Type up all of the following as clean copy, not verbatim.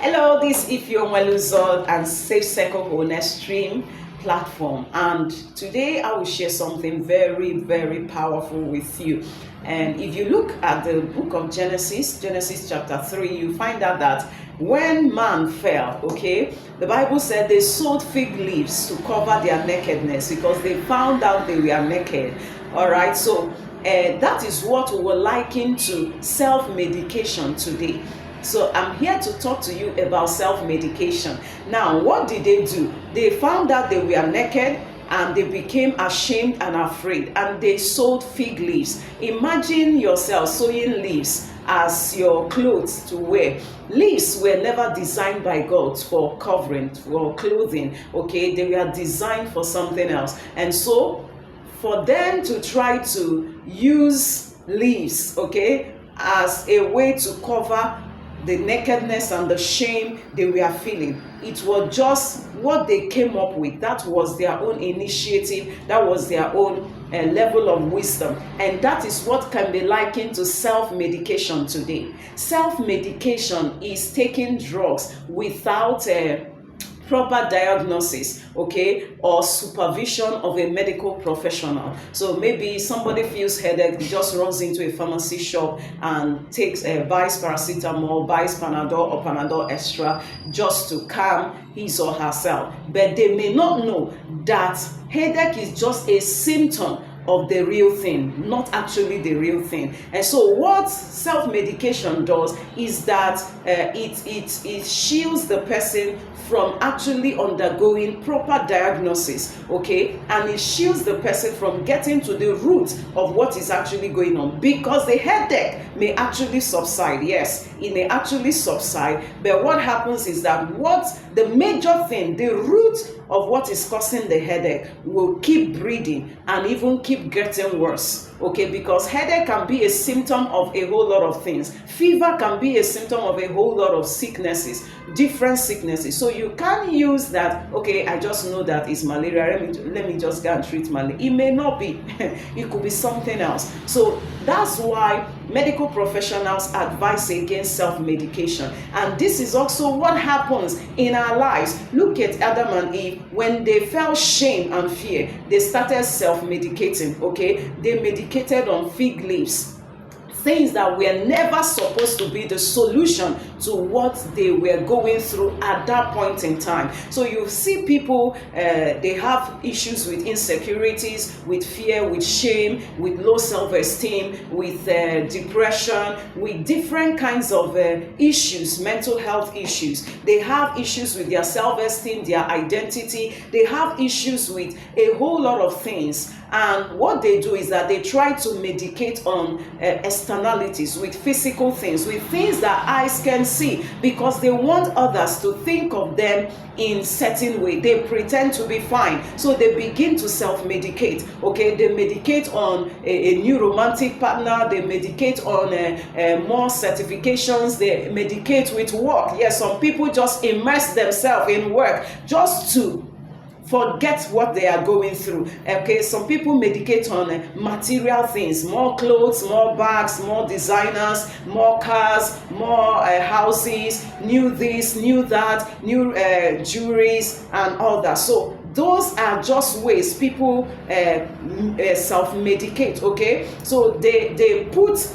Hello, this is Ifeonweluzod and Safe Circle Wholeness Stream platform, and today I will share something very, very powerful with you. And if you look at the book of Genesis chapter 3, you find out that when man fell, the Bible said they sewed fig leaves to cover their nakedness because they found out they were naked. All right, so that is what we will liken to self-medication today. So I'm here to talk to you about self-medication. Now, what did they do? They found out they were naked and they became ashamed and afraid, and they sewed fig leaves. Imagine yourself sewing leaves as your clothes to wear. Leaves were never designed by God for covering, for clothing, They were designed for something else. And so for them to try to use leaves, as a way to cover the nakedness and the shame they were feeling, it was just what they came up with. That was their own initiative. That was their own level of wisdom. And that is what can be likened to self-medication today. Self-medication is taking drugs without proper diagnosis, or supervision of a medical professional. So maybe somebody feels headache, just runs into a pharmacy shop and buys paracetamol, buys Panadol or Panadol Extra just to calm his or herself. But they may not know that headache is just a symptom of the real thing, not actually the real thing. And so what self-medication does is that it shields the person from actually undergoing proper diagnosis, and it shields the person from getting to the root of what is actually going on, because the headache may actually subside. Yes, it may actually subside, but what happens is that the major thing, the root of what is causing the headache, will keep breeding and even keep getting worse, because headache can be a symptom of a whole lot of things. Fever can be a symptom of a whole lot of sicknesses, different sicknesses. So you can't use that, I just know that it's malaria, let me just go and treat malaria. It may not be. It could be something else. So that's why medical professionals advise against self-medication. And this is also what happens in our lives. Look at Adam and Eve. When they felt shame and fear, they started self-medicating, They medicated on fig leaves. Things that were never supposed to be the solution to what they were going through at that point in time. So you see people, they have issues with insecurities, with fear, with shame, with low self-esteem, with depression, with different kinds of issues, mental health issues. They have issues with their self-esteem, their identity. They have issues with a whole lot of things. And what they do is that they try to medicate on externalities, with physical things, with things that eyes can see, because they want others to think of them in certain way. They pretend to be fine, so they begin to self-medicate. They medicate on a new romantic partner. They medicate on more certifications. They medicate with work. Yes, some people just immerse themselves in work just to forget what they are going through. Some people medicate on material things, more clothes, more bags, more designers, more cars, more houses, new this, new that, new jewelries and all that. So those are just ways people self-medicate, So they put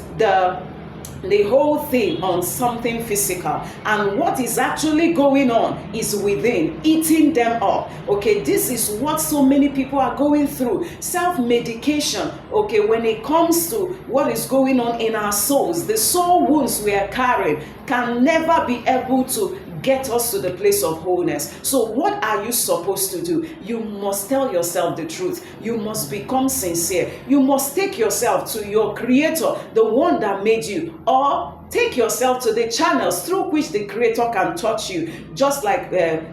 the whole thing on something physical, and what is actually going on is within, eating them up. This is what so many people are going through. Self-medication, when it comes to what is going on in our souls, the soul wounds we are carrying can never be able to get us to the place of wholeness. So what are you supposed to do? You must tell yourself the truth. You must become sincere. You must take yourself to your creator, the one that made you, or take yourself to the channels through which the creator can touch you, just like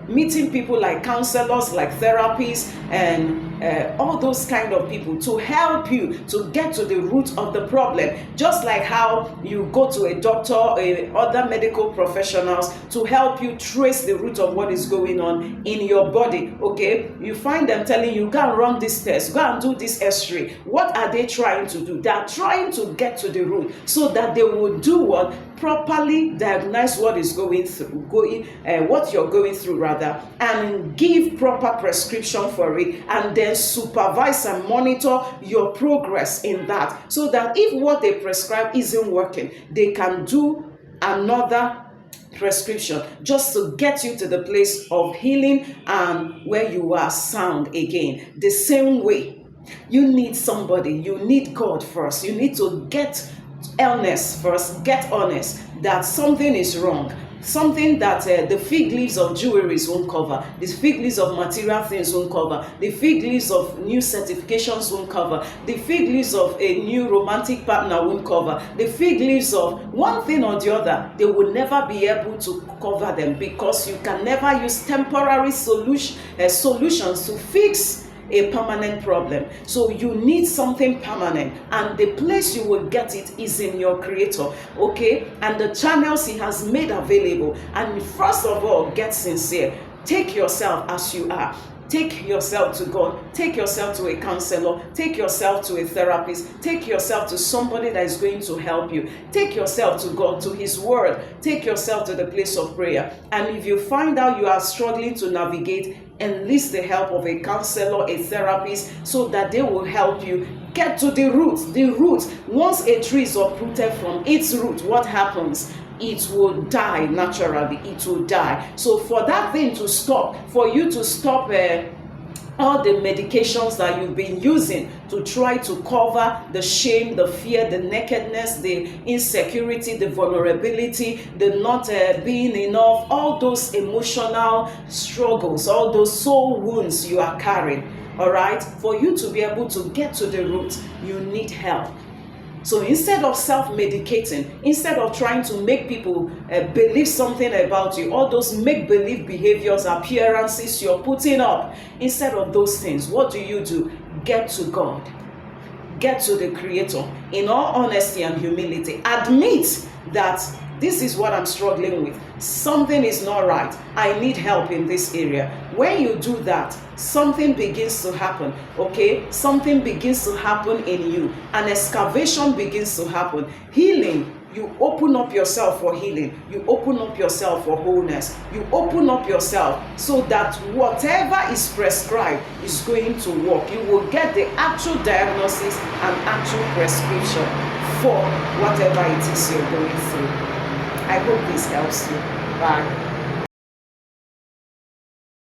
meeting people like counselors, like therapists, and all those kind of people to help you to get to the root of the problem. Just like how you go to a doctor or other medical professionals to help you trace the root of what is going on in your body. You find them telling you, go and run this test, go and do this X-ray. What are they trying to do? They are trying to get to the root so that they will do what God, properly diagnose what is what you're going through rather, and give proper prescription for it, and then supervise and monitor your progress in that, so that if what they prescribe isn't working, they can do another prescription just to get you to the place of healing and where you are sound again. The same way, you need somebody, you need God first. You need to get honest first, get honest that something is wrong. Something that the fig leaves of jewelries won't cover, the fig leaves of material things won't cover, the fig leaves of new certifications won't cover, the fig leaves of a new romantic partner won't cover, the fig leaves of one thing or the other, they will never be able to cover them, because you can never use temporary solutions to fix a permanent problem. So you need something permanent, and the place you will get it is in your Creator, okay? And the channels He has made available. And first of all, get sincere. Take yourself as you are. Take yourself to God. Take yourself to a counselor. Take yourself to a therapist. Take yourself to somebody that is going to help you. Take yourself to God, to His Word. Take yourself to the place of prayer. And if you find out you are struggling to navigate, enlist the help of a counselor, a therapist, so that they will help you get to the root. The root. Once a tree is uprooted from its root, what happens? It will die naturally. It will die. So for that thing to stop, for you to stop all the medications that you've been using to try to cover the shame, the fear, the nakedness, the insecurity, the vulnerability, the not being enough, all those emotional struggles, all those soul wounds you are carrying, all right? For you to be able to get to the root, you need help. So instead of self-medicating, instead of trying to make people believe something about you, all those make-believe behaviors, appearances you're putting up, instead of those things, what do? Get to God. Get to the Creator. In all honesty and humility, admit that this is what I'm struggling with. Something is not right. I need help in this area. When you do that, something begins to happen, okay? Something begins to happen in you. An excavation begins to happen. Healing. You open up yourself for healing. You open up yourself for wholeness. You open up yourself so that whatever is prescribed is going to work. You will get the actual diagnosis and actual prescription for whatever it is you're going through. I hope this helps you. Bye.